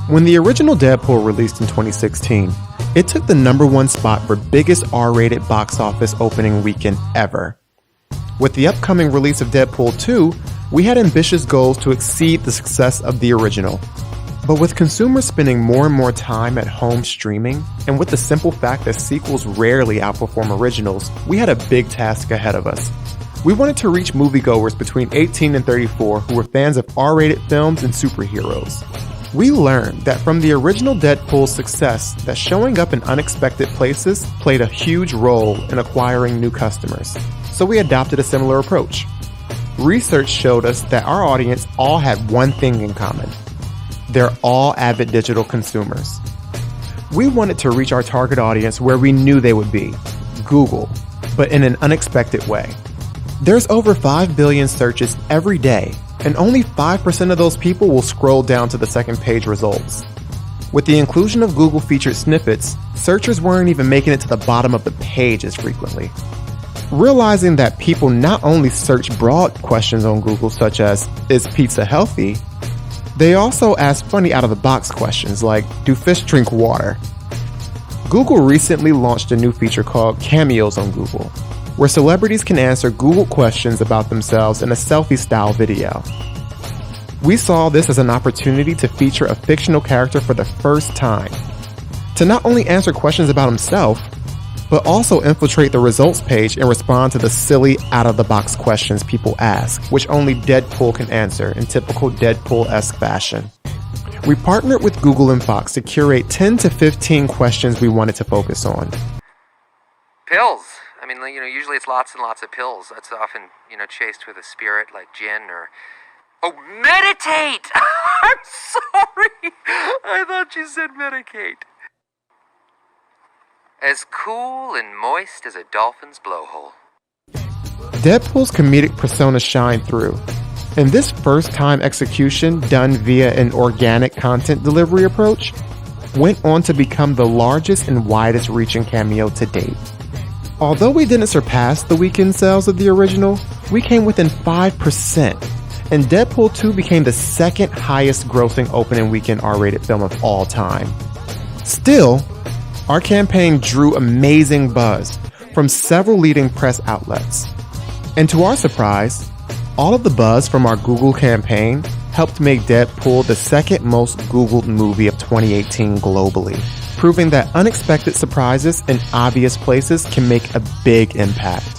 When the original Deadpool released in 2016, it took the #1 spot for biggest R-rated box office opening weekend ever. With the upcoming release of Deadpool 2, we had ambitious goals to exceed the success of the original. But with consumers spending more and more time at home streaming, and with the simple fact that sequels rarely outperform originals, we had a big task ahead of us. We wanted to reach moviegoers between 18 and 34 who were fans of R-rated films and superheroes. We learned that from the original Deadpool's success that showing up in unexpected places played a huge role in acquiring new customers. So we adopted a similar approach. Research showed us that our audience all had one thing in common. They're all avid digital consumers. We wanted to reach our target audience where we knew they would be, Google, but in an unexpected way. There's over 5 billion searches every day, and only 5% of those people will scroll down to the second page results. With the inclusion of Google featured snippets, searchers weren't even making it to the bottom of the page as frequently. Realizing that people not only search broad questions on Google such as, is pizza healthy? They also ask funny out-of-the-box questions like, do fish drink water? Google recently launched a new feature called Cameos on Google, where celebrities can answer Google questions about themselves in a selfie-style video. We saw this as an opportunity to feature a fictional character for the first time, to not only answer questions about himself, but also infiltrate the results page and respond to the silly, out-of-the-box questions people ask, which only Deadpool can answer in typical Deadpool-esque fashion. We partnered with Google and Fox to curate 10 to 15 questions we wanted to focus on. Pills. I mean, usually it's lots and lots of pills. That's often, chased with a spirit like gin or... Oh, meditate! I'm sorry! I thought you said medicate. As cool and moist as a dolphin's blowhole. Deadpool's comedic persona shine through, and this first-time execution done via an organic content delivery approach went on to become the largest and widest-reaching cameo to date. Although we didn't surpass the weekend sales of the original, we came within 5%, and Deadpool 2 became the second highest grossing opening weekend R-rated film of all time. Still, our campaign drew amazing buzz from several leading press outlets. And to our surprise, all of the buzz from our Google campaign helped make Deadpool the second most Googled movie of 2018 globally, proving that unexpected surprises in obvious places can make a big impact.